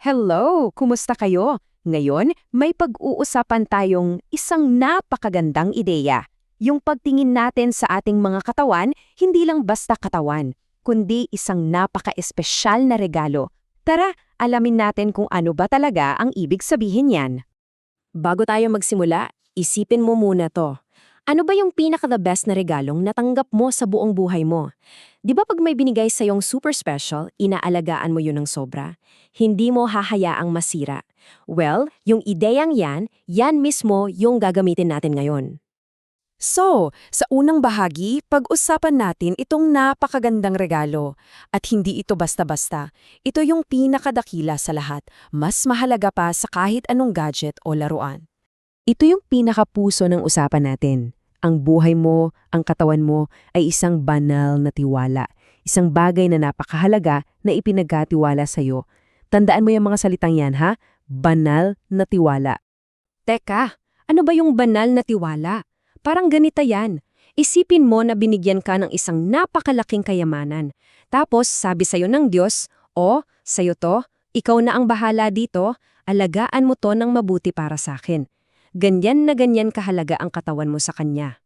Hello! Kumusta kayo? Ngayon, may pag-uusapan tayong isang napakagandang ideya. Yung pagtingin natin sa ating mga katawan, hindi lang basta katawan, kundi isang napaka-espesyal na regalo. Tara, alamin natin kung ano ba talaga ang ibig sabihin yan. Bago tayo magsimula, isipin mo muna to. Ano ba yung pinaka-the best na regalong natanggap mo sa buong buhay mo? Di ba pag may binigay sa'yong super special, inaalagaan mo yun ng sobra? Hindi mo hahayaang masira. Well, yung ideyang yan mismo yung gagamitin natin ngayon. So, sa unang bahagi, pag-usapan natin itong napakagandang regalo. At hindi ito basta-basta. Ito yung pinakadakila sa lahat, mas mahalaga pa sa kahit anong gadget o laruan. Ito yung pinakapuso ng usapan natin. Ang buhay mo, ang katawan mo, ay isang banal na tiwala. Isang bagay na napakahalaga na ipinagkatiwala sa'yo. Tandaan mo yung mga salitang yan, ha? Banal na tiwala. Teka, ano ba yung banal na tiwala? Parang ganito yan. Isipin mo na binigyan ka ng isang napakalaking kayamanan. Tapos sabi sa'yo ng Diyos, sa'yo to, ikaw na ang bahala dito, alagaan mo to ng mabuti para sa akin. Ganyan na ganyan kahalaga ang katawan mo sa Kanya.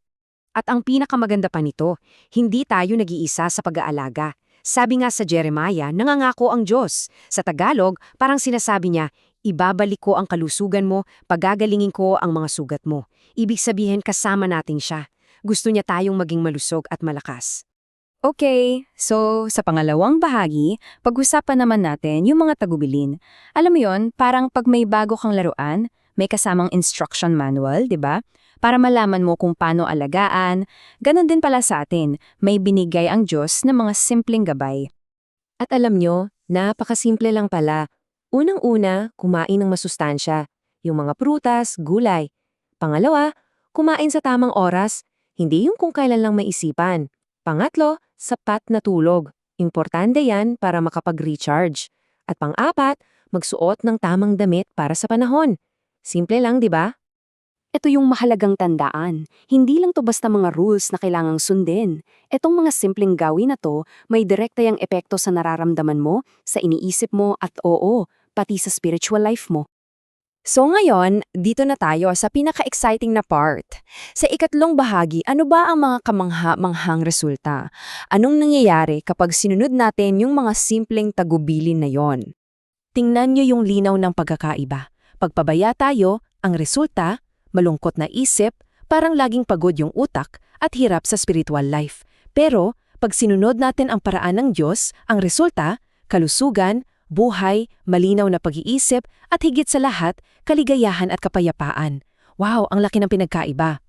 At ang pinakamaganda pa nito, hindi tayo nag-iisa sa pag-aalaga. Sabi nga sa Jeremiah, nangangako ang Diyos. Sa Tagalog, parang sinasabi niya, ibabalik ko ang kalusugan mo, pagagalingin ko ang mga sugat mo. Ibig sabihin kasama natin siya. Gusto niya tayong maging malusog at malakas. Okay, so sa pangalawang bahagi, pag-usapan naman natin yung mga tagubilin. Alam mo yon, parang pag may bago kang laruan, may kasamang instruction manual, di ba? Para malaman mo kung paano alagaan. Ganon din pala sa atin, may binigay ang Diyos na mga simpleng gabay. At alam nyo, napakasimple lang pala. Unang-una, kumain ng masustansya, yung mga prutas, gulay. Pangalawa, kumain sa tamang oras, hindi yung kung kailan lang maisipan. Pangatlo, sapat na tulog. Importante yan para makapag-recharge. At pang-apat, magsuot ng tamang damit para sa panahon. Simple lang, di ba? Ito yung mahalagang tandaan. Hindi lang to basta mga rules na kailangang sundin. Etong mga simpleng gawin na to, may direkta yung epekto sa nararamdaman mo, sa iniisip mo at pati sa spiritual life mo. So ngayon, dito na tayo sa pinaka-exciting na part. Sa ikatlong bahagi, ano ba ang mga kamangha-manghang resulta? Anong nangyayari kapag sinunod natin yung mga simpleng tagubilin na yon? Tingnan nyo yung linaw ng pagkakaiba. Pagpabaya tayo, ang resulta, malungkot na isip, parang laging pagod yung utak at hirap sa spiritual life. Pero, pag sinunod natin ang paraan ng Diyos, ang resulta, kalusugan, buhay, malinaw na pag-iisip, at higit sa lahat, kaligayahan at kapayapaan. Wow, ang laki ng pinagkaiba.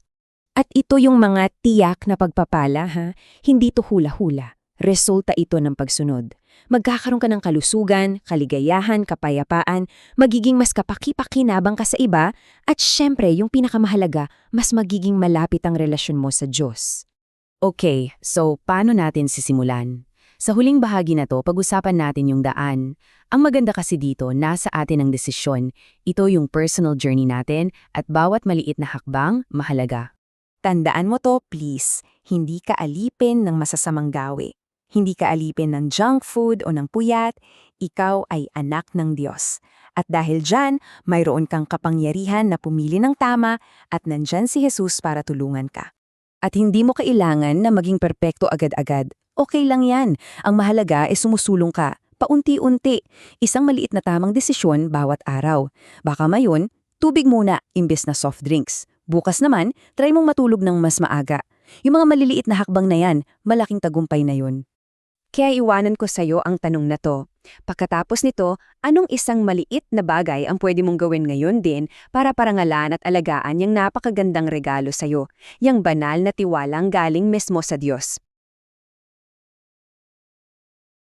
At ito yung mga tiyak na pagpapala, ha? Hindi to hula-hula. Resulta ito ng pagsunod. Magkakaroon ka ng kalusugan, kaligayahan, kapayapaan, magiging mas kapaki-pakinabang ka sa iba, at syempre, yung pinakamahalaga, mas magiging malapit ang relasyon mo sa Diyos. Okay, so paano natin sisimulan? Sa huling bahagi na to, pag-usapan natin yung daan. Ang maganda kasi dito, nasa atin ang desisyon. Ito yung personal journey natin at bawat maliit na hakbang, mahalaga. Tandaan mo to, please. Hindi ka alipin ng masasamang gawi. Hindi ka alipin ng junk food o ng puyat. Ikaw ay anak ng Diyos. At dahil dyan, mayroon kang kapangyarihan na pumili ng tama at nandyan si Jesus para tulungan ka. At hindi mo kailangan na maging perpekto agad-agad. Okay lang yan. Ang mahalaga ay sumusulong ka. Paunti-unti. Isang maliit na tamang desisyon bawat araw. Baka mayon, tubig muna imbes na soft drinks. Bukas naman, try mong matulog ng mas maaga. Yung mga maliliit na hakbang na yan, malaking tagumpay na yun. Kaya iwanan ko sa'yo ang tanong na to. Pagkatapos nito, anong isang maliit na bagay ang pwede mong gawin ngayon din para parangalan at alagaan yung napakagandang regalo sa'yo, yung banal na tiwalang galing mismo sa Diyos?